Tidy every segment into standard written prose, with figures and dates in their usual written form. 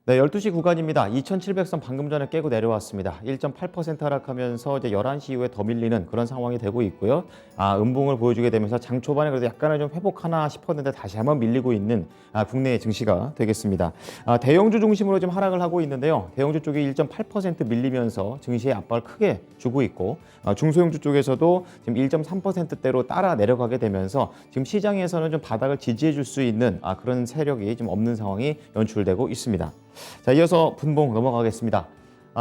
네, 12시 구간입니다. 2700선 방금 전에 깨고 내려왔습니다. 1.8% 하락하면서 이제 11시 이후에 더 밀리는 그런 상황이 되고 있고요. 음봉을 보여주게 되면서 장 초반에 그래도 약간은 좀 회복하나 싶었는데 다시 한번 밀리고 있는 국내 증시가 되겠습니다. 대형주 중심으로 좀 하락을 하고 있는데요. 대형주 쪽이 1.8% 밀리면서 증시에 압박을 크게 주고 있고 중소형주 쪽에서도 지금 1.3%대로 따라 내려가게 되면서 지금 시장에서는 좀 바닥을 지지해 줄 수 있는 그런 세력이 좀 없는 상황이 연출되고 있습니다. 자, 이어서 분봉 넘어가겠습니다.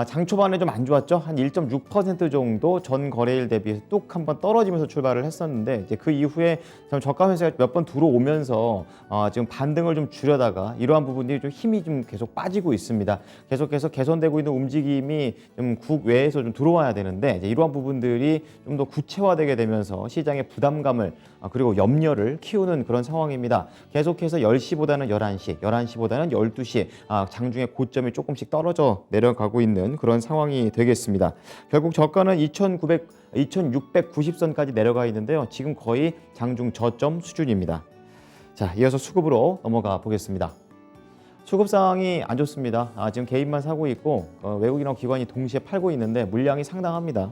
장 초반에 좀 안 좋았죠. 한 1.6% 정도 전 거래일 대비 뚝 한번 떨어지면서 출발을 했었는데 이제 그 이후에 좀 저가 회사가 몇 번 들어오면서 지금 반등을 좀 줄여다가 이러한 부분들이 좀 힘이 좀 계속 빠지고 있습니다. 계속해서 개선되고 있는 움직임이 좀 국외에서 좀 들어와야 되는데 이제 이러한 부분들이 좀 더 구체화되게 되면서 시장의 부담감을 그리고 염려를 키우는 그런 상황입니다. 계속해서 10시보다는 11시, 11시보다는 12시 장중에 고점이 조금씩 떨어져 내려가고 있는 그런 상황이 되겠습니다. 결국 저가는 2690선까지 내려가 있는데요. 지금 거의 장중 저점 수준입니다. 자, 이어서 수급으로 넘어가 보겠습니다. 수급 상황이 안 좋습니다. 지금 개인만 사고 있고 외국인하고 기관이 동시에 팔고 있는데 물량이 상당합니다.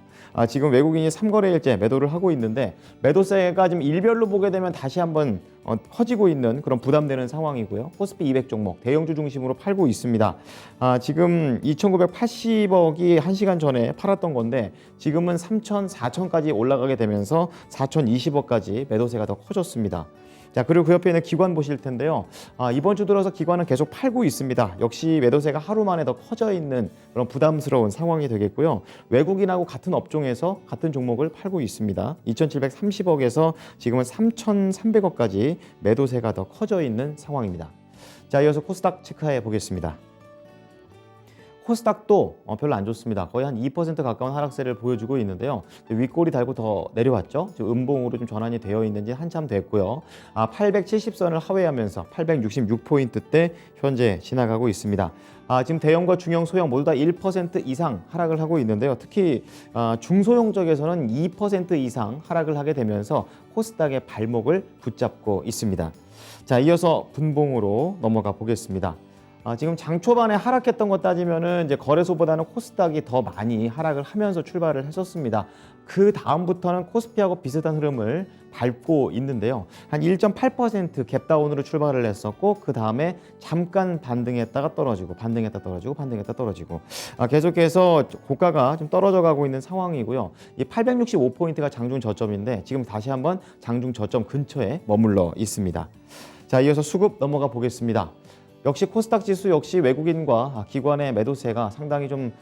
지금 외국인이 3거래일째 매도를 하고 있는데 매도세가 지금 일별로 보게 되면 다시 한번 커지고 있는 그런 부담되는 상황이고요. 코스피 200 종목 대형주 중심으로 팔고 있습니다. 지금 2,980억이 1시간 전에 팔았던 건데 지금은 3,000, 4,000까지 올라가게 되면서 4,020억까지 매도세가 더 커졌습니다. 자, 그리고 그 옆에 있는 기관 보실 텐데요. 이번 주 들어서 기관은 계속 팔고 있습니다. 역시 매도세가 하루 만에 더 커져 있는 그런 부담스러운 상황이 되겠고요. 외국인하고 같은 업종에서 같은 종목을 팔고 있습니다. 2,730억에서 지금은 3,300억까지 매도세가 더 커져 있는 상황입니다. 자, 이어서 코스닥 체크해 보겠습니다. 코스닥도 별로 안 좋습니다. 거의 한 2% 가까운 하락세를 보여주고 있는데요. 윗골이 달고 더 내려왔죠. 지금 음봉으로 좀 전환이 되어 있는지 한참 됐고요. 870선을 하회하면서 866포인트대 현재 지나가고 있습니다. 지금 대형과 중형, 소형 모두 다 1% 이상 하락을 하고 있는데요. 특히 중소형 쪽에서는 2% 이상 하락을 하게 되면서 코스닥의 발목을 붙잡고 있습니다. 자, 이어서 분봉으로 넘어가 보겠습니다. 지금 장 초반에 하락했던 것 따지면은 이제 거래소보다는 코스닥이 더 많이 하락을 하면서 출발을 했었습니다. 그 다음부터는 코스피하고 비슷한 흐름을 밟고 있는데요. 한 1.8% 갭다운으로 출발을 했었고 그 다음에 잠깐 반등했다가 떨어지고 반등했다 떨어지고 반등했다 떨어지고 계속해서 고가가 좀 떨어져 가고 있는 상황이고요. 이 865포인트가 장중 저점인데 지금 다시 한번 장중 저점 근처에 머물러 있습니다. 자, 이어서 수급 넘어가 보겠습니다. 역시 코스닥 지수 역시 외국인과 기관의 매도세가 상당히 좀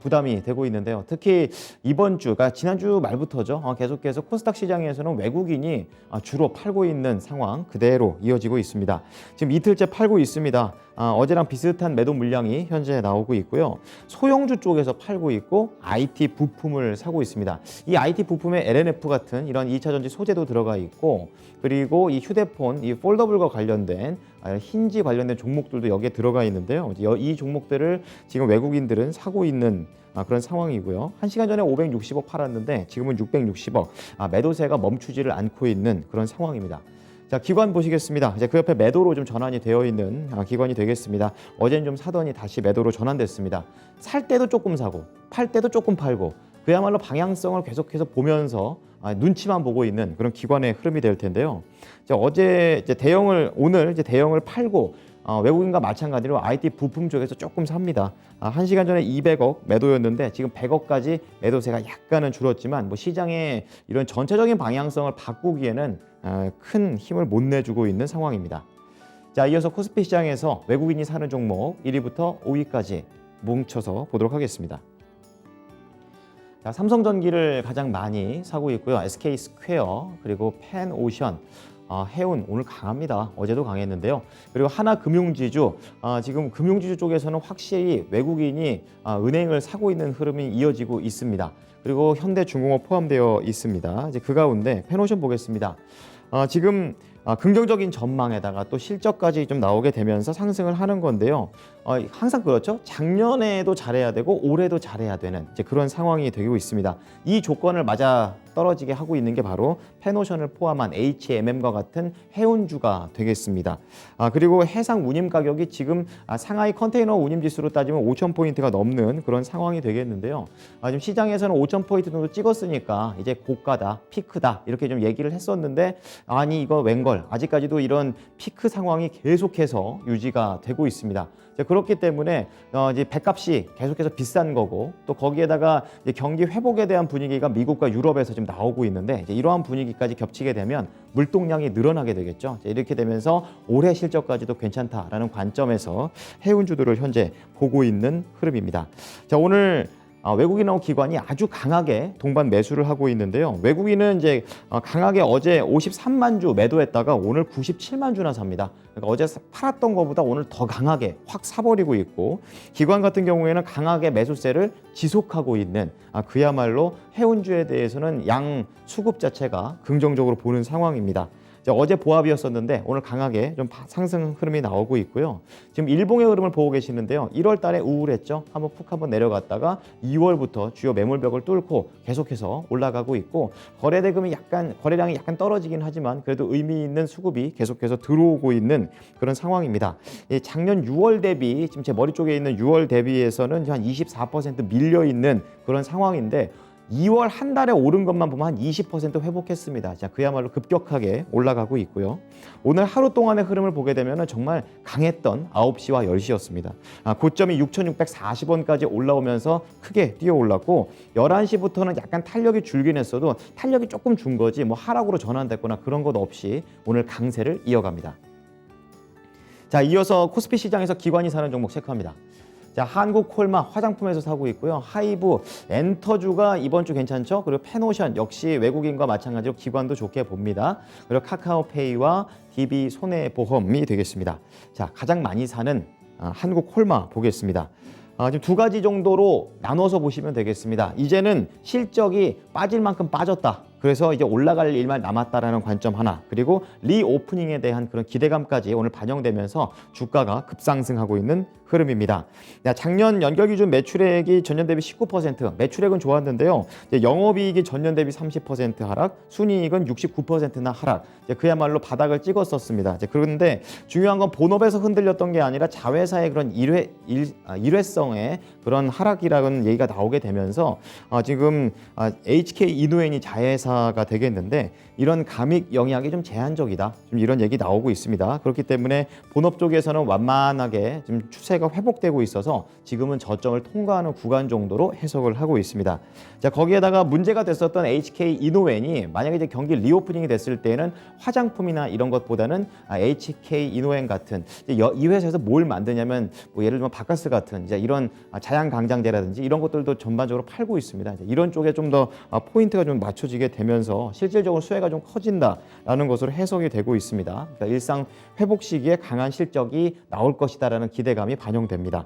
부담이 되고 있는데요. 특히 이번 주, 그러니까 지난주 말부터죠. 계속해서 코스닥 시장에서는 외국인이 주로 팔고 있는 상황 그대로 이어지고 있습니다. 지금 이틀째 팔고 있습니다. 어제랑 비슷한 매도 물량이 현재 나오고 있고요. 소형주 쪽에서 팔고 있고 IT 부품을 사고 있습니다. 이 IT 부품에 LNF 같은 이런 2차전지 소재도 들어가 있고 그리고 이 휴대폰, 이 폴더블과 관련된 힌지 관련된 종목들도 여기에 들어가 있는데요. 이 종목들을 지금 외국인들은 사고 있는 그런 상황이고요. 1시간 전에 560억 팔았는데 지금은 660억. 매도세가 멈추지를 않고 있는 그런 상황입니다. 자, 기관 보시겠습니다. 이제 그 옆에 매도로 좀 전환이 되어 있는 기관이 되겠습니다. 어제는 좀 사더니 다시 매도로 전환됐습니다. 살 때도 조금 사고 팔 때도 조금 팔고 그야말로 방향성을 계속해서 보면서 눈치만 보고 있는 그런 기관의 흐름이 될 텐데요. 어제 오늘 대형을 팔고 외국인과 마찬가지로 IT 부품 쪽에서 조금 삽니다. 1시간 전에 200억 매도였는데 지금 100억까지 매도세가 약간은 줄었지만 시장의 이런 전체적인 방향성을 바꾸기에는 큰 힘을 못 내주고 있는 상황입니다. 자, 이어서 코스피 시장에서 외국인이 사는 종목 1위부터 5위까지 뭉쳐서 보도록 하겠습니다. 자, 삼성전기를 가장 많이 사고 있고요. SK스퀘어 그리고 펜오션, 해운 오늘 강합니다. 어제도 강했는데요. 그리고 하나금융지주, 지금 금융지주 쪽에서는 확실히 외국인이 은행을 사고 있는 흐름이 이어지고 있습니다. 그리고 현대중공업 포함되어 있습니다. 이제 그 가운데 펜오션 보겠습니다. 지금 긍정적인 전망에다가 또 실적까지 좀 나오게 되면서 상승을 하는 건데요. 항상 그렇죠. 작년에도 잘해야 되고 올해도 잘해야 되는 이제 그런 상황이 되고 있습니다. 이 조건을 맞아 떨어지게 하고 있는 게 바로 페노션을 포함한 HMM과 같은 해운주가 되겠습니다. 그리고 해상 운임 가격이 지금 상하이 컨테이너 운임 지수로 따지면 5,000포인트가 넘는 그런 상황이 되겠는데요. 지금 시장에서는 5,000포인트 정도 찍었으니까 이제 고가다, 피크다 이렇게 좀 얘기를 했었는데 아니 이거 웬걸 아직까지도 이런 피크 상황이 계속해서 유지가 되고 있습니다. 그렇기 때문에 이제 배값이 계속해서 비싼 거고 또 거기에다가 이제 경기 회복에 대한 분위기가 미국과 유럽에서 지금 나오고 있는데 이제 이러한 분위기까지 겹치게 되면 물동량이 늘어나게 되겠죠. 이렇게 되면서 올해 실적까지도 괜찮다라는 관점에서 해운주들을 현재 보고 있는 흐름입니다. 자, 오늘 외국인하고 기관이 아주 강하게 동반 매수를 하고 있는데요. 외국인은 이제 강하게 어제 53만 주 매도했다가 오늘 97만 주나 삽니다. 그러니까 어제 팔았던 것보다 오늘 더 강하게 확 사버리고 있고 기관 같은 경우에는 강하게 매수세를 지속하고 있는 그야말로 해운주에 대해서는 양 수급 자체가 긍정적으로 보는 상황입니다. 어제 보합이었었는데 오늘 강하게 좀 상승 흐름이 나오고 있고요. 지금 일봉의 흐름을 보고 계시는데요. 1월 달에 우울했죠. 한번 내려갔다가 2월부터 주요 매물벽을 뚫고 계속해서 올라가고 있고 거래량이 약간 떨어지긴 하지만 그래도 의미 있는 수급이 계속해서 들어오고 있는 그런 상황입니다. 작년 6월 대비 지금 제 머리 쪽에 있는 6월 대비에서는 한 24% 밀려 있는 그런 상황인데 2월 한 달에 오른 것만 보면 한 20% 회복했습니다. 자, 그야말로 급격하게 올라가고 있고요. 오늘 하루 동안의 흐름을 보게 되면 정말 강했던 9시와 10시였습니다. 고점이 6,640원까지 올라오면서 크게 뛰어 올랐고 11시부터는 약간 탄력이 줄긴 했어도 탄력이 조금 준 거지 뭐 하락으로 전환됐거나 그런 것 없이 오늘 강세를 이어갑니다. 자, 이어서 코스피 시장에서 기관이 사는 종목 체크합니다. 자, 한국콜마 화장품에서 사고 있고요. 하이브, 엔터주가 이번 주 괜찮죠? 그리고 페노션 역시 외국인과 마찬가지로 기관도 좋게 봅니다. 그리고 카카오페이와 DB 손해보험이 되겠습니다. 자, 가장 많이 사는 한국콜마 보겠습니다. 지금 두 가지 정도로 나눠서 보시면 되겠습니다. 이제는 실적이 빠질 만큼 빠졌다. 그래서 이제 올라갈 일만 남았다라는 관점 하나, 그리고 리오프닝에 대한 그런 기대감까지 오늘 반영되면서 주가가 급상승하고 있는 흐름입니다. 작년 연결 기준 매출액이 전년 대비 19%, 매출액은 좋았는데요. 영업이익이 전년 대비 30% 하락, 순이익은 69%나 하락. 그야말로 바닥을 찍었었습니다. 그런데 중요한 건 본업에서 흔들렸던 게 아니라 자회사의 그런 일회성의 그런 하락이라는 얘기가 나오게 되면서 지금 HK 이노엔이 자회사가 되겠는데 이런 감익 영향이 좀 제한적이다. 좀 이런 얘기 나오고 있습니다. 그렇기 때문에 본업 쪽에서는 완만하게 지금 추세가 회복되고 있어서 지금은 저점을 통과하는 구간 정도로 해석을 하고 있습니다. 자, 거기에다가 문제가 됐었던 HK 이노엔이 만약에 이제 경기 리오프닝이 됐을 때는 화장품이나 이런 것보다는 HK 이노엔 같은 이 회사에서 뭘 만드냐면 뭐 예를 들면 바카스 같은 이제 이런 자양 강장제라든지 이런 것들도 전반적으로 팔고 있습니다. 이런 쪽에 좀 더 포인트가 좀 맞춰지게 되면서 실질적으로 수혜가 좀 커진다라는 것으로 해석이 되고 있습니다. 그러니까 일상 회복 시기에 강한 실적이 나올 것이다라는 기대감이 반영됩니다.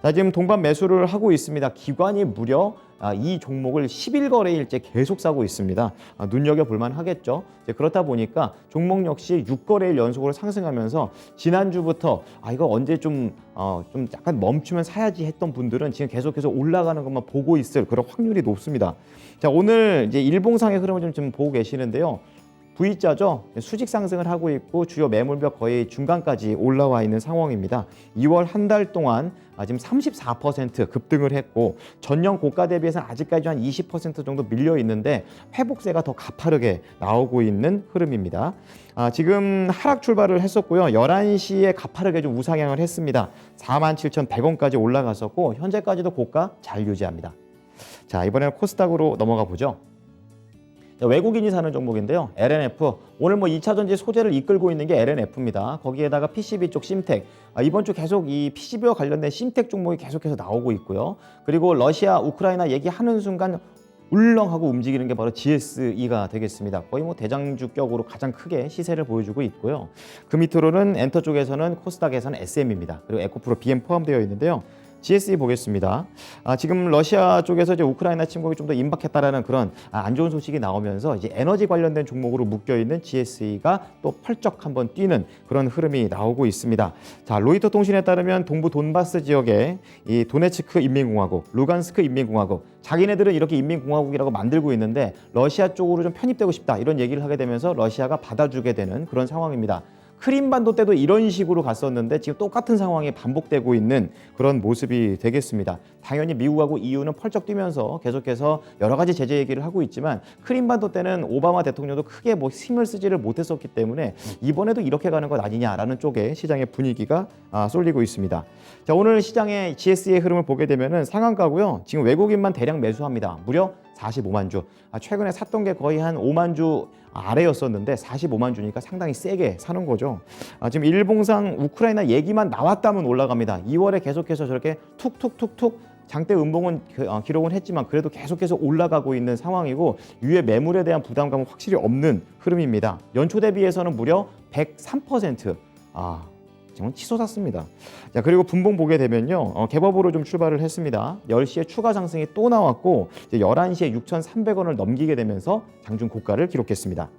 자, 지금 동반 매수를 하고 있습니다. 기관이 무려 이 종목을 10일거래일째 계속 사고 있습니다. 눈여겨볼 만하겠죠. 그렇다 보니까 종목 역시 6거래일 연속으로 상승하면서 지난주부터 이거 언제 좀 약간 멈추면 사야지 했던 분들은 지금 계속해서 올라가는 것만 보고 있을 그런 확률이 높습니다. 자, 오늘 이제 일봉상의 흐름을 좀 보고 계시는데요. V자죠. 수직 상승을 하고 있고 주요 매물벽 거의 중간까지 올라와 있는 상황입니다. 2월 한 달 동안 지금 34% 급등을 했고 전년 고가 대비해서 아직까지 한 20% 정도 밀려 있는데 회복세가 더 가파르게 나오고 있는 흐름입니다. 지금 하락 출발을 했었고요. 11시에 가파르게 좀 우상향을 했습니다. 47,100원까지 올라갔었고 현재까지도 고가 잘 유지합니다. 자, 이번에는 코스닥으로 넘어가 보죠. 외국인이 사는 종목인데요. LNF. 오늘 뭐 2차 전지 소재를 이끌고 있는 게 LNF입니다. 거기에다가 PCB 쪽 심텍. 이번 주 계속 이 PCB와 관련된 심텍 종목이 계속해서 나오고 있고요. 그리고 러시아, 우크라이나 얘기하는 순간 울렁하고 움직이는 게 바로 GSE가 되겠습니다. 거의 뭐 대장주격으로 가장 크게 시세를 보여주고 있고요. 그 밑으로는 엔터 쪽에서는 코스닥에서는 SM입니다. 그리고 에코프로 BM 포함되어 있는데요. GSE 보겠습니다. 지금 러시아 쪽에서 이제 우크라이나 침공이 좀 더 임박했다라는 그런 안 좋은 소식이 나오면서 이제 에너지 관련된 종목으로 묶여 있는 GSE가 또 펄쩍 한번 뛰는 그런 흐름이 나오고 있습니다. 자, 로이터 통신에 따르면 동부 돈바스 지역에 이 도네츠크 인민공화국, 루간스크 인민공화국, 자기네들은 이렇게 인민공화국이라고 만들고 있는데 러시아 쪽으로 좀 편입되고 싶다 이런 얘기를 하게 되면서 러시아가 받아주게 되는 그런 상황입니다. 크림반도 때도 이런 식으로 갔었는데 지금 똑같은 상황이 반복되고 있는 그런 모습이 되겠습니다. 당연히 미국하고 EU는 펄쩍 뛰면서 계속해서 여러 가지 제재 얘기를 하고 있지만 크림반도 때는 오바마 대통령도 크게 뭐 힘을 쓰지를 못했었기 때문에 이번에도 이렇게 가는 것 아니냐라는 쪽에 시장의 분위기가 쏠리고 있습니다. 자, 오늘 시장의 GS의 흐름을 보게 되면은 상한가고요. 지금 외국인만 대량 매수합니다. 무려 45만 주. 최근에 샀던 게 거의 한 5만 주 아래였었는데 45만 주니까 상당히 세게 사는 거죠. 지금 일봉상 우크라이나 얘기만 나왔다면 올라갑니다. 2월에 계속해서 저렇게 툭툭툭툭 장대 음봉은 기록은 했지만 그래도 계속해서 올라가고 있는 상황이고 유예 매물에 대한 부담감은 확실히 없는 흐름입니다. 연초 대비해서는 무려 103%. 지금 치솟았습니다. 자, 그리고 분봉 보게 되면요. 개법으로 좀 출발을 했습니다. 10시에 추가 상승이 또 나왔고 이제 11시에 6,300원을 넘기게 되면서 장중 고가를 기록했습니다.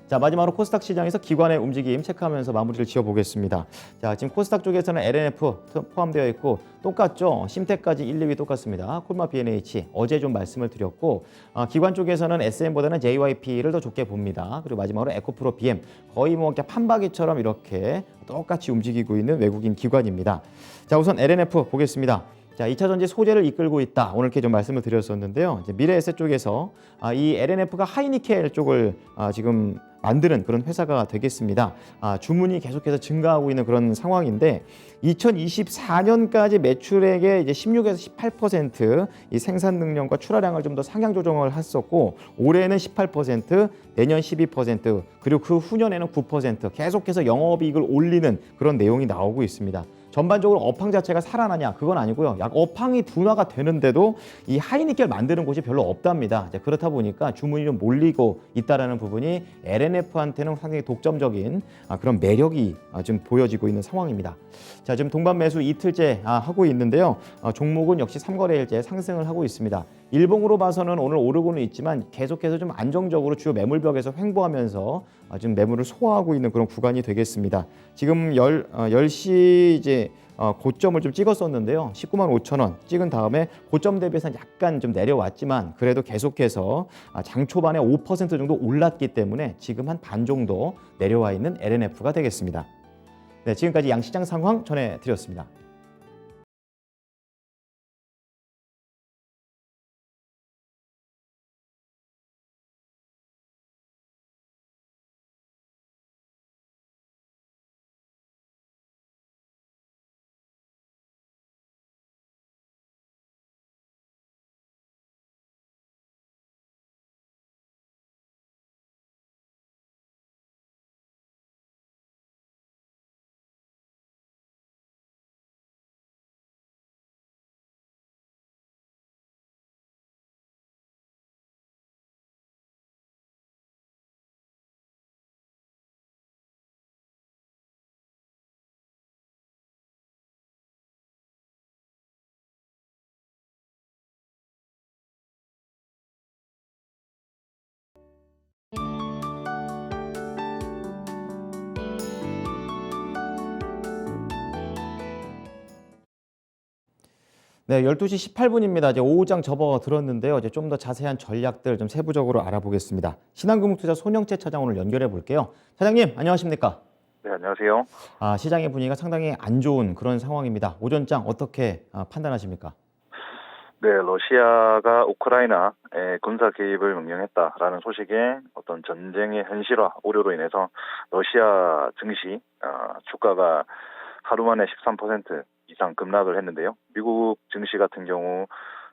자, 마지막으로 코스닥 시장에서 기관의 움직임 체크하면서 마무리를 지어보겠습니다. 자, 지금 코스닥 쪽에서는 LNF 포함되어 있고 똑같죠. 심택까지 1, 2위 똑같습니다. 콜마 B&H 어제 좀 말씀을 드렸고 기관 쪽에서는 SM보다는 JYP를 더 좋게 봅니다. 그리고 마지막으로 에코프로 BM 거의 뭐 판박이처럼 이렇게 똑같이 움직이고 있는 외국인 기관입니다. 자, 우선 LNF 보겠습니다. 자, 2차 전지 소재를 이끌고 있다. 오늘 이렇게 좀 말씀을 드렸었는데요. 이제 미래에셋 쪽에서 이 LNF가 하이니켈 쪽을 지금 만드는 그런 회사가 되겠습니다. 주문이 계속해서 증가하고 있는 그런 상황인데 2024년까지 매출액의 이제 16에서 18%이 생산 능력과 출하량을 좀 더 상향 조정을 했었고 올해는 18%, 내년 12%, 그리고 그 후년에는 9% 계속해서 영업이익을 올리는 그런 내용이 나오고 있습니다. 전반적으로 업황 자체가 살아나냐? 그건 아니고요. 약 업황이 둔화가 되는데도 이 하이니켈 만드는 곳이 별로 없답니다. 그렇다 보니까 주문이 좀 몰리고 있다라는 부분이 LNF한테는 상당히 독점적인 그런 매력이 좀 보여지고 있는 상황입니다. 자, 지금 동반 매수 이틀째 하고 있는데요. 종목은 역시 3거래일째 상승을 하고 있습니다. 일봉으로 봐서는 오늘 오르고는 있지만 계속해서 좀 안정적으로 주요 매물벽에서 횡보하면서 지금 매물을 소화하고 있는 그런 구간이 되겠습니다. 지금 10시 이제 고점을 좀 찍었었는데요. 19만 5천 원 찍은 다음에 고점 대비해서 약간 좀 내려왔지만 그래도 계속해서 장 초반에 5% 정도 올랐기 때문에 지금 한 반 정도 내려와 있는 LNF가 되겠습니다. 네, 지금까지 양시장 상황 전해드렸습니다. 네, 12시 18분입니다. 이제 오후장 접어들었는데요. 이제 좀 더 자세한 전략들 좀 세부적으로 알아보겠습니다. 신한금융투자 손영채 차장 오늘 연결해 볼게요. 차장님, 안녕하십니까? 네, 안녕하세요. 시장의 분위기가 상당히 안 좋은 그런 상황입니다. 오전장 어떻게 판단하십니까? 네, 러시아가 우크라이나에 군사 개입을 명령했다라는 소식에 어떤 전쟁의 현실화 우려로 인해서 러시아 증시 주가가 하루 만에 13% 이상 급락을 했는데요. 미국 증시 같은 경우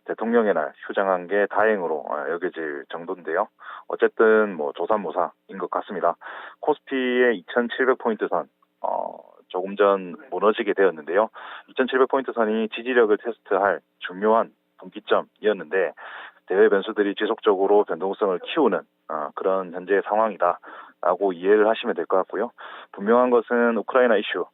대통령의 날 휴장한 게 다행으로 여겨질 정도인데요. 어쨌든 뭐 조삼모사인 것 같습니다. 코스피의 2,700포인트 선 조금 전 무너지게 되었는데요. 2,700포인트 선이 지지력을 테스트할 중요한 분기점이었는데 대외 변수들이 지속적으로 변동성을 키우는 그런 현재의 상황이다라고 이해를 하시면 될 것 같고요. 분명한 것은 우크라이나 이슈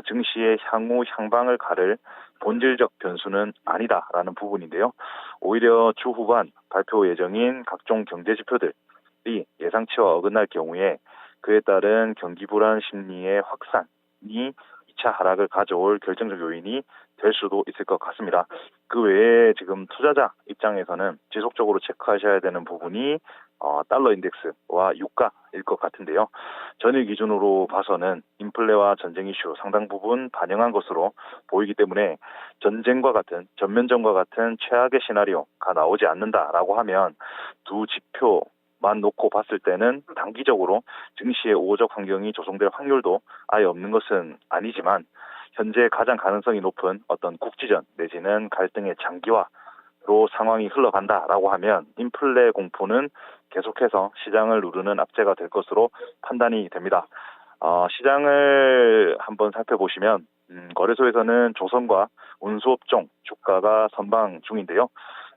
증시의 향후 향방을 가를 본질적 변수는 아니다라는 부분인데요. 오히려 주 후반 발표 예정인 각종 경제 지표들이 예상치와 어긋날 경우에 그에 따른 경기 불안 심리의 확산이 2차 하락을 가져올 결정적 요인이 될 수도 있을 것 같습니다. 그 외에 지금 투자자 입장에서는 지속적으로 체크하셔야 되는 부분이 달러 인덱스와 유가일 것 같은데요. 전일 기준으로 봐서는 인플레와 전쟁 이슈 상당 부분 반영한 것으로 보이기 때문에 전면전과 같은 최악의 시나리오가 나오지 않는다라고 하면 두 지표만 놓고 봤을 때는 단기적으로 증시의 우호적 환경이 조성될 확률도 아예 없는 것은 아니지만 현재 가장 가능성이 높은 어떤 국지전 내지는 갈등의 장기화로 상황이 흘러간다라고 하면 인플레 공포는 계속해서 시장을 누르는 악재가 될 것으로 판단이 됩니다. 시장을 한번 살펴보시면 거래소에서는 조선과 운수업종 주가가 선방 중인데요.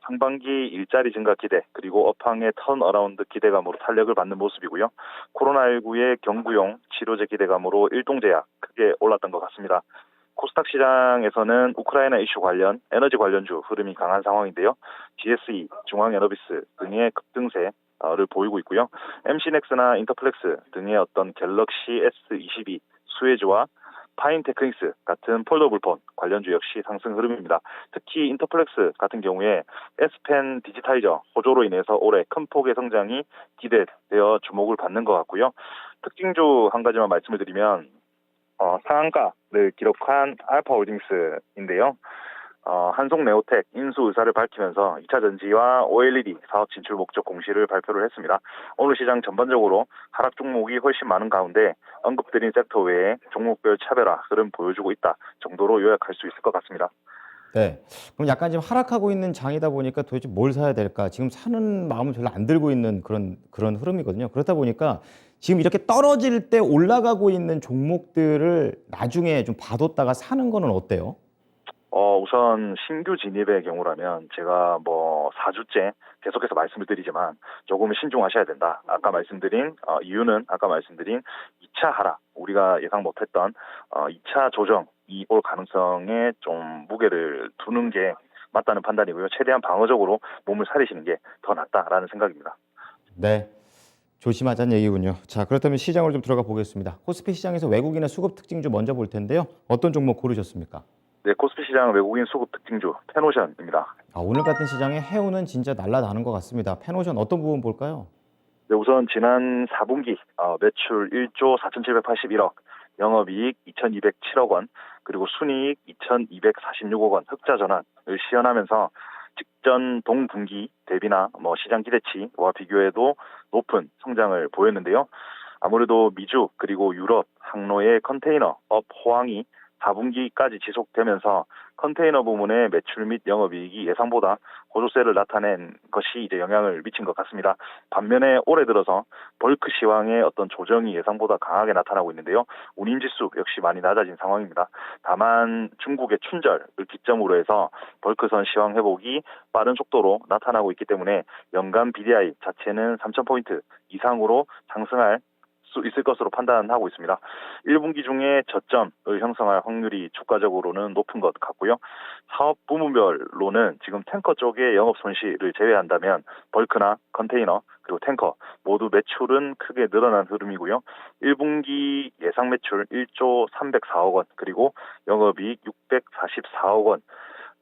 상반기 일자리 증가 기대 그리고 업황의 턴어라운드 기대감으로 탄력을 받는 모습이고요. 코로나19의 경구용 치료제 기대감으로 일동제약 크게 올랐던 것 같습니다. 코스닥 시장에서는 우크라이나 이슈 관련 에너지 관련주 흐름이 강한 상황인데요. GSE, 중앙에너비스 등의 급등세를 보이고 있고요. MC넥스나 인터플렉스 등의 어떤 갤럭시 S22, 수혜주와 파인테크닉스 같은 폴더블폰 관련주 역시 상승 흐름입니다. 특히 인터플렉스 같은 경우에 S펜 디지타이저 호조로 인해서 올해 큰 폭의 성장이 기대되어 주목을 받는 것 같고요. 특징주 한 가지만 말씀을 드리면 상한가를 기록한 알파홀딩스인데요. 한송네오텍 인수 의사를 밝히면서 2차 전지와 OLED 사업 진출 목적 공시를 발표를 했습니다. 오늘 시장 전반적으로 하락 종목이 훨씬 많은 가운데 언급드린 섹터 외에 종목별 차별화 흐름 보여주고 있다 정도로 요약할 수 있을 것 같습니다. 네. 그럼 약간 지금 하락하고 있는 장이다 보니까 도대체 뭘 사야 될까? 지금 사는 마음을 별로 안 들고 있는 그런 흐름이거든요. 그렇다 보니까 지금 이렇게 떨어질 때 올라가고 있는 종목들을 나중에 좀 봐뒀다가 사는 거는 어때요? 우선 신규 진입의 경우라면 제가 4주째 계속해서 말씀을 드리지만 조금 신중하셔야 된다. 아까 말씀드린 이유는 아까 말씀드린 2차 하락, 우리가 예상 못했던 2차 조정이 올 가능성에 좀 무게를 두는 게 맞다는 판단이고요. 최대한 방어적으로 몸을 사리시는 게 더 낫다라는 생각입니다. 네. 조심하자는 얘기군요. 자, 그렇다면 시장을 좀 들어가 보겠습니다. 코스피 시장에서 외국인의 수급 특징 좀 먼저 볼 텐데요. 어떤 종목 고르셨습니까? 네, 코스피 시장 외국인 수급 특징주 페노션입니다. 오늘 같은 시장에 해우는 진짜 날아다는 것 같습니다. 페노션 어떤 부분 볼까요? 네, 우선 지난 4분기 매출 1조 4,781억, 영업이익 2,207억 원, 그리고 순이익 2,246억 원 흑자 전환을 시현하면서 직전 동분기 대비나 시장 기대치와 비교해도 높은 성장을 보였는데요. 아무래도 미주 그리고 유럽 항로의 컨테이너 업 호황이 4분기까지 지속되면서 컨테이너 부문의 매출 및 영업이익이 예상보다 호조세를 나타낸 것이 이제 영향을 미친 것 같습니다. 반면에 올해 들어서 벌크 시황의 어떤 조정이 예상보다 강하게 나타나고 있는데요. 운임지수 역시 많이 낮아진 상황입니다. 다만 중국의 춘절을 기점으로 해서 벌크선 시황 회복이 빠른 속도로 나타나고 있기 때문에 연간 BDI 자체는 3,000포인트 이상으로 상승할 수 있을 것으로 판단하고 있습니다. 1분기 중에 저점을 형성할 확률이 주가적으로는 높은 것 같고요. 사업 부문별로는 지금 탱커 쪽의 영업 손실을 제외한다면 벌크나 컨테이너 그리고 탱커 모두 매출은 크게 늘어난 흐름이고요. 1분기 예상 매출 1조 304억 원 그리고 영업이익 644억 원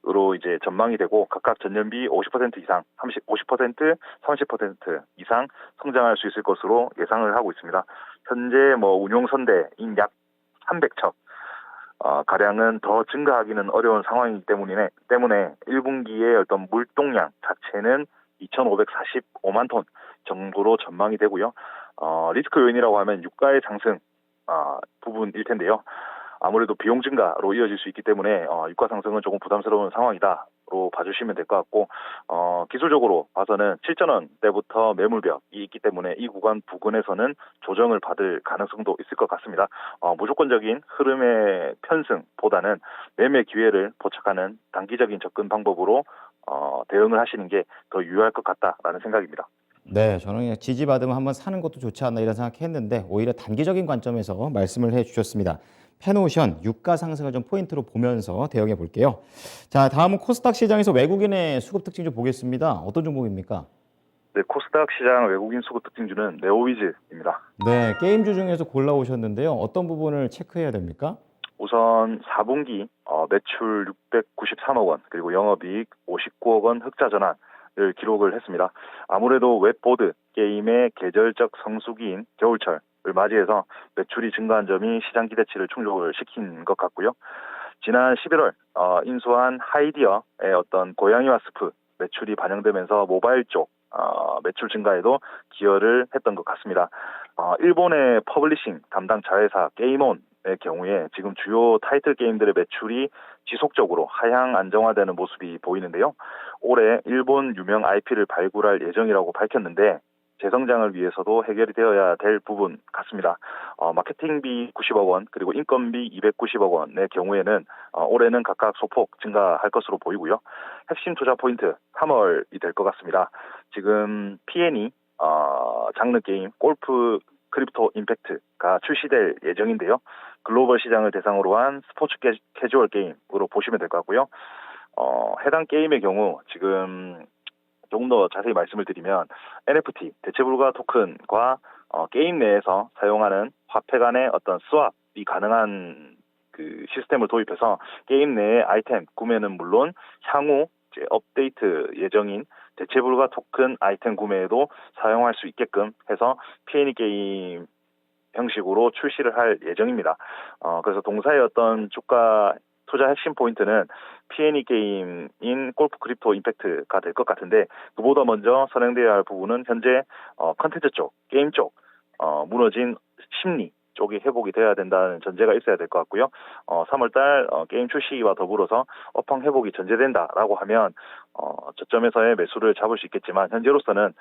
으로 이제 전망이 되고 각각 전년비 50% 이상, 50%, 30% 이상 성장할 수 있을 것으로 예상을 하고 있습니다. 현재 운용 선대인 약 300척 가량은 더 증가하기는 어려운 상황이기 때문에 1분기의 어떤 물동량 자체는 2,545만 톤 정도로 전망이 되고요. 리스크 요인이라고 하면 유가의 상승 부분일 텐데요. 아무래도 비용 증가로 이어질 수 있기 때문에 유가 상승은 조금 부담스러운 상황이다로 봐주시면 될 것 같고 기술적으로 봐서는 7,000원대부터 매물벽이 있기 때문에 이 구간 부근에서는 조정을 받을 가능성도 있을 것 같습니다. 무조건적인 흐름의 편승보다는 매매 기회를 포착하는 단기적인 접근 방법으로 대응을 하시는 게 더 유효할 것 같다라는 생각입니다. 네, 저는 그냥 지지받으면 한번 사는 것도 좋지 않나 이런 생각했는데 오히려 단기적인 관점에서 말씀을 해주셨습니다. 펜오션 유가 상승을 좀 포인트로 보면서 대응해 볼게요. 자, 다음은 코스닥 시장에서 외국인의 수급 특징 좀 보겠습니다. 어떤 종목입니까? 네, 코스닥 시장 외국인 수급 특징주는 네오위즈입니다. 네, 게임주 중에서 골라오셨는데요. 어떤 부분을 체크해야 됩니까? 우선 4분기 매출 693억 원, 그리고 영업이익 59억 원 흑자 전환을 기록을 했습니다. 아무래도 웹보드 게임의 계절적 성수기인 겨울철을 맞이해서 매출이 증가한 점이 시장 기대치를 충족을 시킨 것 같고요. 지난 11월 인수한 하이디어의 어떤 고양이와 스프 매출이 반영되면서 모바일 쪽 매출 증가에도 기여를 했던 것 같습니다. 일본의 퍼블리싱 담당 자회사 게임온의 경우에 지금 주요 타이틀 게임들의 매출이 지속적으로 하향 안정화되는 모습이 보이는데요. 올해 일본 유명 IP를 발굴할 예정이라고 밝혔는데 재성장을 위해서도 해결이 되어야 될 부분 같습니다. 마케팅비 90억 원, 그리고 인건비 290억 원의 경우에는 올해는 각각 소폭 증가할 것으로 보이고요. 핵심 투자 포인트 3월이 될 것 같습니다. 지금 P&E 장르 게임 골프 크립토 임팩트가 출시될 예정인데요. 글로벌 시장을 대상으로 한 스포츠 캐주얼 게임으로 보시면 될 것 같고요. 해당 게임의 경우 지금 조금 더 자세히 말씀을 드리면 NFT 대체불가 토큰과 게임 내에서 사용하는 화폐 간의 어떤 스왑이 가능한 그 시스템을 도입해서 게임 내의 아이템 구매는 물론 향후 이제 업데이트 예정인 대체불가 토큰 아이템 구매에도 사용할 수 있게끔 해서 P&E 게임 형식으로 출시를 할 예정입니다. 그래서 동사의 어떤 주가 투자 핵심 포인트는 P&E 게임인 골프 크립토 임팩트가 될 것 같은데, 그보다 먼저 선행되어야 할 부분은 현재 컨텐츠 쪽, 게임 쪽 무너진 심리 쪽이 회복이 돼야 된다는 전제가 있어야 될 것 같고요. 3월달 게임 출시와 더불어서 업황 회복이 전제된다라고 하면 저점에서의 매수를 잡을 수 있겠지만 현재로서는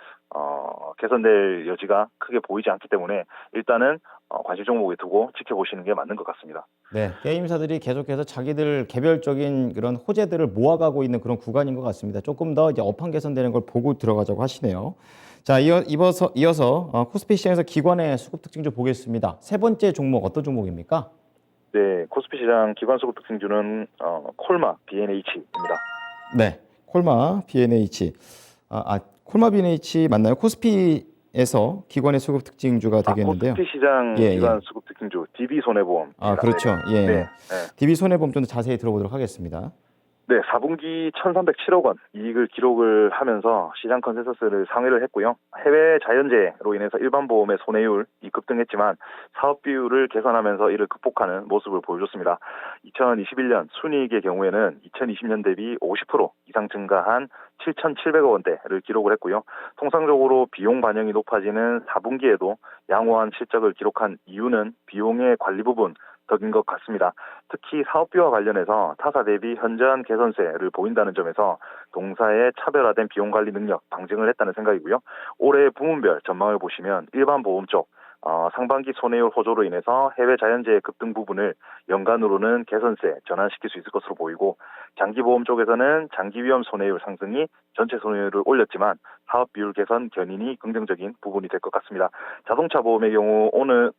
개선될 여지가 크게 보이지 않기 때문에 일단은 관심 종목에 두고 지켜보시는 게 맞는 것 같습니다. 네, 게임사들이 계속해서 자기들 개별적인 그런 호재들을 모아가고 있는 그런 구간인 것 같습니다. 조금 더 이제 업황 개선되는 걸 보고 들어가자고 하시네요. 자, 이어서 코스피 시장에서 기관의 수급 특징 좀 보겠습니다. 세 번째 종목 어떤 종목입니까? 네, 코스피 시장 기관 수급 특징주는 콜마 BNH입니다. 네, 콜마 B&H. 콜마 B&H 맞나요? 코스피에서 기관의 수급 특징주가 되겠는데요. 코스피 시장 예, 기관 예. 수급 특징주 DB 손해보험. 그렇죠. 예. 네, 네. DB 손해보험 좀 더 자세히 들어보도록 하겠습니다. 네, 4분기 1,307억 원 이익을 기록을 하면서 시장 컨센서스를 상회를 했고요. 해외 자연재해로 인해서 일반 보험의 손해율이 급등했지만 사업 비율을 개선하면서 이를 극복하는 모습을 보여줬습니다. 2021년 순이익의 경우에는 2020년 대비 50% 이상 증가한 7,700억 원대를 기록을 했고요. 통상적으로 비용 반영이 높아지는 4분기에도 양호한 실적을 기록한 이유는 비용의 관리 부분 덕인 것 같습니다. 특히 사업비와 관련해서 타사 대비 현저한 개선세를 보인다는 점에서 동사의 차별화된 비용 관리 능력 방증을 했다는 생각이고요. 올해 부문별 전망을 보시면 일반 보험 쪽 상반기 손해율 호조로 인해서 해외 자연재해 급등 부분을 연간으로는 개선세 전환시킬 수 있을 것으로 보이고, 장기보험 쪽에서는 장기위험 손해율 상승이 전체 손해율을 올렸지만 사업 비율 개선 견인이 긍정적인 부분이 될 것 같습니다. 자동차 보험의 경우 오는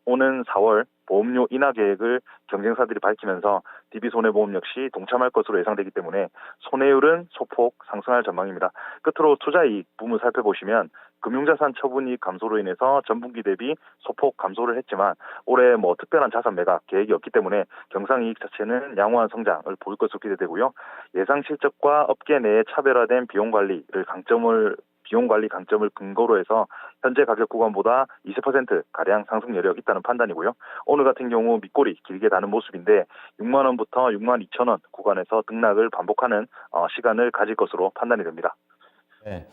4월 보험료 인하 계획을 경쟁사들이 밝히면서 DB손해보험 역시 동참할 것으로 예상되기 때문에 손해율은 소폭 상승할 전망입니다. 끝으로 투자이익 부문 살펴보시면 금융자산 처분이익 감소로 인해서 전분기 대비 소폭 감소를 했지만 올해 특별한 자산 매각 계획이 없기 때문에 경상이익 자체는 양호한 성장을 보일 것으로 기대되고요. 예상 실적과 업계 내의 차별화된 비용 관리 강점을 근거로 해서 현재 가격 구간보다 20%가량 상승 여력 있다는 판단이고요. 오늘 같은 경우 밑꼬리 길게 다는 모습인데 6만 원부터 6만 2천 원 구간에서 등락을 반복하는 시간을 가질 것으로 판단이 됩니다. 네.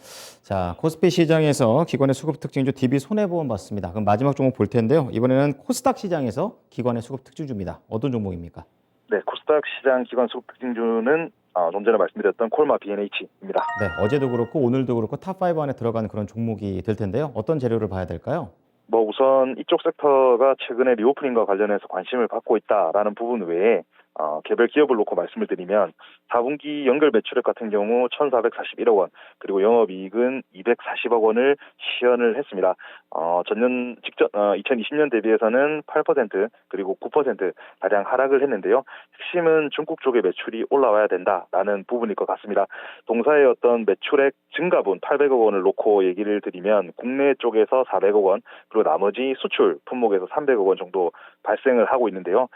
자, 코스피 시장에서 기관의 수급 특징주 DB 손해보험 봤습니다. 그럼 마지막 종목 볼 텐데요. 이번에는 코스닥 시장에서 기관의 수급 특징주입니다. 어떤 종목입니까? 네, 코스닥 시장 기관 수급 특징주는 좀 전에 말씀드렸던 콜마 BNH입니다. 네, 어제도 그렇고 오늘도 그렇고 탑5 안에 들어가는 그런 종목이 될 텐데요. 어떤 재료를 봐야 될까요? 우선 이쪽 섹터가 최근에 리오프닝과 관련해서 관심을 받고 있다라는 부분 외에 개별 기업을 놓고 말씀을 드리면 4분기 연결 매출액 같은 경우 1,441억 원, 그리고 영업이익은 240억 원을 시현을 했습니다. 전년 직전 2020년 대비해서는 8% 그리고 9% 가량 하락을 했는데요. 핵심은 중국 쪽의 매출이 올라와야 된다라는 부분일 것 같습니다. 동사의 어떤 매출액 증가분 800억 원을 놓고 얘기를 드리면 국내 쪽에서 400억 원, 그리고 나머지 수출 품목에서 300억 원 정도 발생을 하고 있는데요.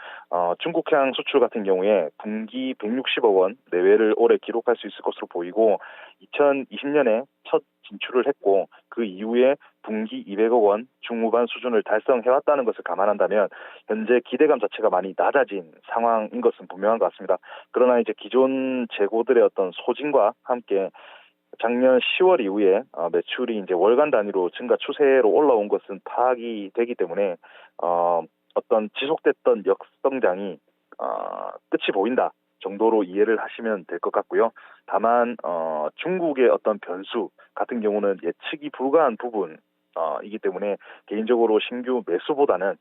중국향 수출 같은 경우에 분기 160억 원 내외를 올해 기록할 수 있을 것으로 보이고 2020년에 첫 진출을 했고 그 이후에 분기 200억 원 중후반 수준을 달성해왔다는 것을 감안한다면 현재 기대감 자체가 많이 낮아진 상황인 것은 분명한 것 같습니다. 그러나 이제 기존 재고들의 어떤 소진과 함께 작년 10월 이후에 매출이 이제 월간 단위로 증가 추세로 올라온 것은 파악이 되기 때문에 어떤 지속됐던 역성장이 끝이 보인다 정도로 이해를 하시면 될 것 같고요. 다만 중국의 어떤 변수 같은 경우는 예측이 불가한 부분 이기 때문에 개인적으로 신규 매수보다는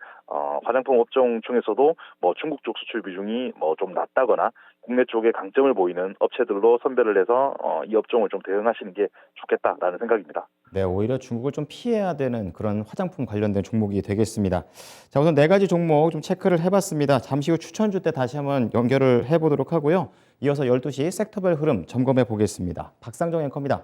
화장품 업종 중에서도 뭐 중국 쪽 수출 비중이 뭐 좀 낮다거나 국내 쪽에 강점을 보이는 업체들로 선별을 해서 이 업종을 좀 대응하시는 게 좋겠다라는 생각입니다. 네, 오히려 중국을 좀 피해야 되는 그런 화장품 관련된 종목이 되겠습니다. 자, 우선 네 가지 종목 좀 체크를 해봤습니다. 잠시 후 추천주 때 다시 한번 연결을 해보도록 하고요. 이어서 12시 섹터별 흐름 점검해 보겠습니다. 박상정 앵커입니다.